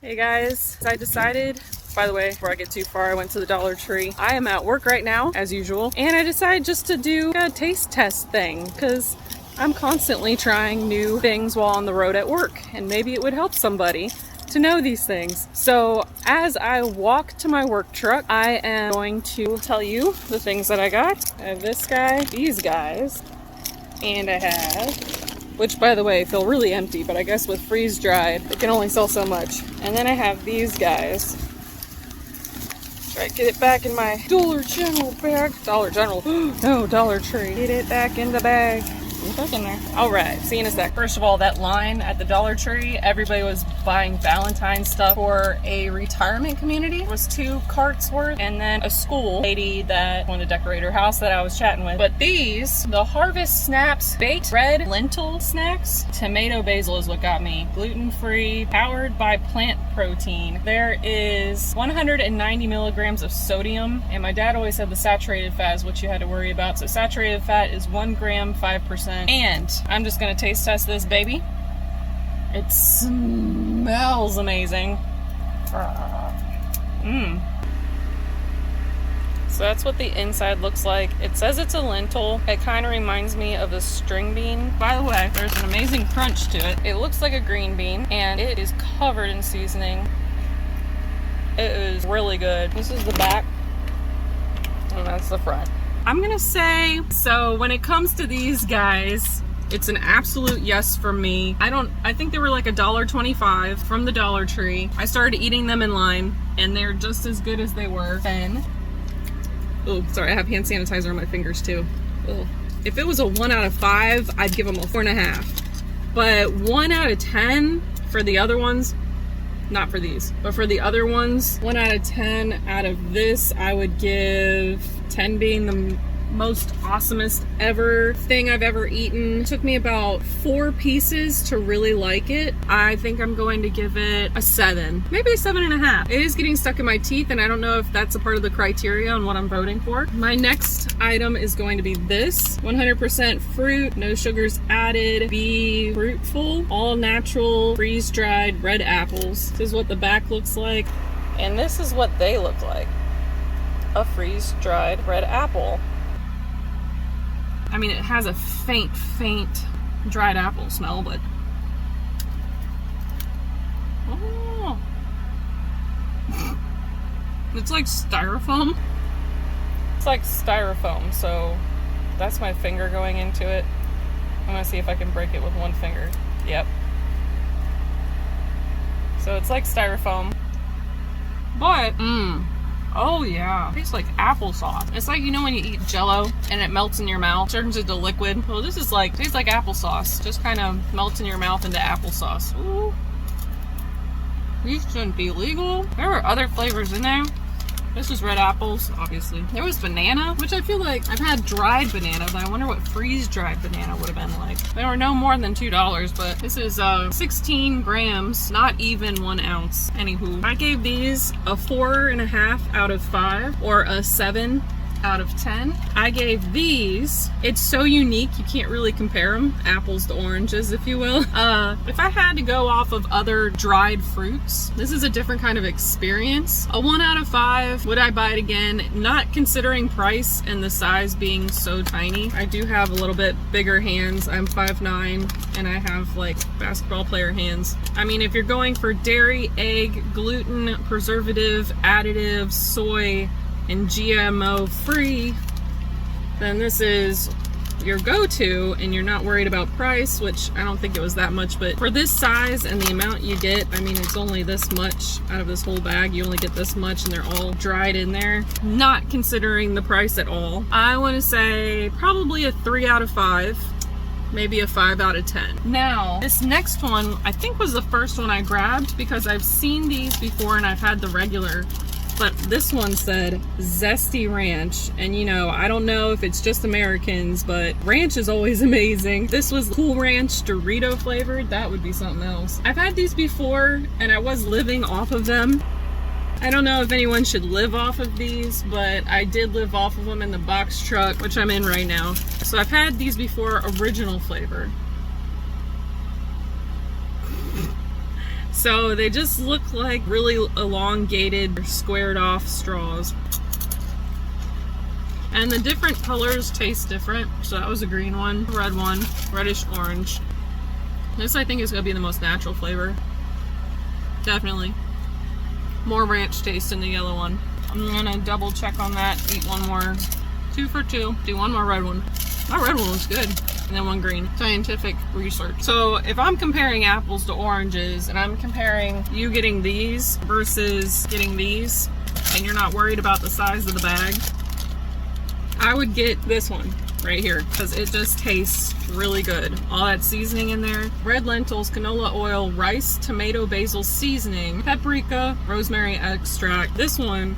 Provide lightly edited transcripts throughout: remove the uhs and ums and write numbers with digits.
Hey guys, I decided, by the way, before I get too far, I went to the Dollar Tree. I am at work right now, as usual, and I decided just to do a taste test thing, because I'm constantly trying new things while on the road at work, and maybe it would help somebody to know these things. So as I walk to my work truck, I am going to tell you the things that I got. I have this guy, these guys, and I have, which by the way feel really empty, but I guess with freeze dried it can only sell so much. And then I have these guys. Try to get it back in my Dollar General bag. Dollar General, no, Dollar Tree. Get it back in the bag. Get it back in there. Alright, see you in a sec. First of all, that line at the Dollar Tree, everybody was buying Valentine's stuff for a retirement community. It was 2 carts worth, and then a school lady that wanted to decorate her house that I was chatting with. But these, the Harvest Snaps baked red lentil snacks, tomato basil is what got me. Gluten-free, powered by plant protein. There is 190 milligrams of sodium, and my dad always said the saturated fat is what you had to worry about. So saturated fat is 1 gram, 5%. And I'm just gonna taste test this baby. It smells amazing. So that's what the inside looks like. It says it's a lentil. It kind of reminds me of a string bean. By the way, there's an amazing crunch to it. It looks like a green bean, and it is covered in seasoning. It is really good. This is the back, and that's the front. I'm gonna say, so when it comes to these guys, it's an absolute yes for me. I think they were like $1.25 from the Dollar Tree. I started eating them in line, and they're just as good as they were then. Oh, sorry, I have hand sanitizer on my fingers too. Ugh. If it was a 1 out of 5, I'd give them a 4.5. But 1 out of 10 for the other ones, not for these, but for the other ones, 1 out of 10 out of this, I would give 10 being the most awesomest ever thing I've ever eaten. It took me about 4 pieces to really like it. I think I'm going to give it a 7, maybe a 7.5. It is getting stuck in my teeth, and I don't know if that's a part of the criteria on what I'm voting for. My next item is going to be this 100% fruit, no sugars added, be fruitful, all natural, freeze-dried red apples. This is what the back looks like, and this is what they look like. A freeze-dried red apple. I mean, it has a faint dried apple smell, but oh, it's like styrofoam. It's like styrofoam, so that's my finger going into it. I'm gonna see if I can break it with one finger. Yep. So it's like styrofoam, but oh yeah, it tastes like applesauce. It's like, you know when you eat Jello and it melts in your mouth, turns into liquid? Well, this is like, tastes like applesauce. Just kind of melts in your mouth into applesauce. Ooh. These shouldn't be legal. There were other flavors in there. This is red apples, obviously. There was banana, which I feel like I've had dried banana, but I wonder what freeze-dried banana would have been like. They were no more than $2, but this is 16 grams, not even 1 ounce. Anywho, I gave these a 4.5 out of 5, or a 7 out of 10. I gave these, it's so unique you can't really compare them, apples to oranges if you will. If I had to go off of other dried fruits, this is a different kind of experience. A 1 out of 5. Would I buy it again? Not considering price and the size being so tiny. I do have a little bit bigger hands. I'm 5'9", and I have like basketball player hands. I mean, if you're going for dairy, egg, gluten, preservative, additive, soy, and GMO free, then this is your go-to, and you're not worried about price, which I don't think it was that much, but for this size and the amount you get, I mean, it's only this much out of this whole bag. You only get this much, and they're all dried in there, not considering the price at all. I want to say probably a 3 out of 5, maybe a 5 out of 10. Now, this next one I think was the first one I grabbed, because I've seen these before and I've had the regular, but this one said Zesty Ranch, and you know, I don't know if it's just Americans, but ranch is always amazing. This was Cool Ranch Dorito flavored. That would be something else. I've had these before, and I was living off of them. I don't know if anyone should live off of these, but I did live off of them in the box truck, which I'm in right now. So I've had these before, original flavor. So they just look like really elongated, squared off straws. And the different colors taste different. So that was a green one, red one, reddish orange. This I think is gonna be the most natural flavor. Definitely. More ranch taste in the yellow one. I'm gonna double check on that, eat one more. 2 for 2. Do one more red one. That red one was good. And then one green. Scientific research. So if I'm comparing apples to oranges and I'm comparing you getting these versus getting these and you're not worried about the size of the bag, I would get this one right here because it just tastes really good. All that seasoning in there. Red lentils, canola oil, rice, tomato, basil seasoning, paprika, rosemary extract. This one,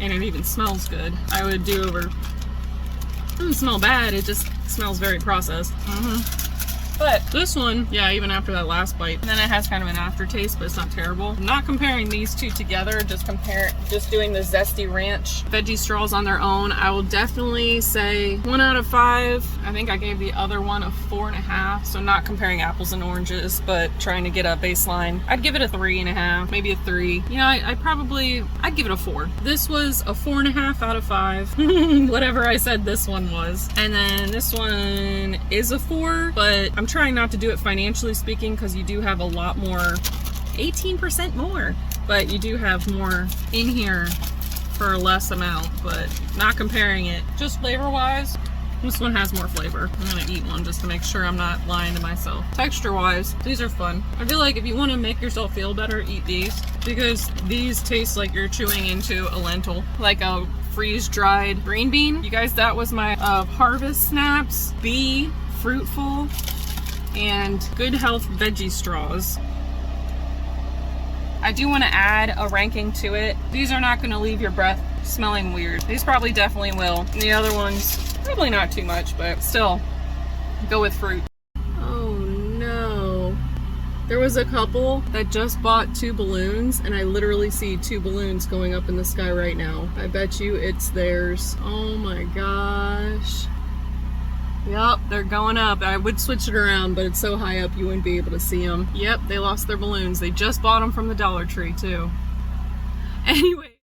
and it even smells good, I would do over. It doesn't smell bad, it just smells very processed. But this one, yeah, even after that last bite, then it has kind of an aftertaste, but it's not terrible. I'm not comparing these two together, just doing the zesty ranch veggie straws on their own. I will definitely say 1 out of 5. I think I gave the other one a 4.5. So not comparing apples and oranges, but trying to get a baseline. I'd give it a 3.5, maybe a 3. You know, I'd give it a 4. This was a 4.5 out of 5. Whatever I said this one was. And then this one is a 4, but I'm trying not to do it financially speaking because you do have a lot more, 18% more, but you do have more in here for a less amount, but not comparing it. Just flavor wise, this one has more flavor. I'm gonna eat one just to make sure I'm not lying to myself. Texture wise, these are fun. I feel like if you want to make yourself feel better, eat these because these taste like you're chewing into a lentil, like a freeze-dried green bean. You guys, that was my Harvest Snaps Be Fruitful and Good Health veggie straws. I do want to add a ranking to it. These are not going to leave your breath smelling weird. These probably definitely will. And the other ones, probably not too much, but still, go with fruit. Oh no. There was a couple that just bought 2 balloons, and I literally see 2 balloons going up in the sky right now. I bet you it's theirs. Oh my gosh. Yep, they're going up. I would switch it around, but it's so high up you wouldn't be able to see them. Yep, they lost their balloons. They just bought them from the Dollar Tree, too. Anyway.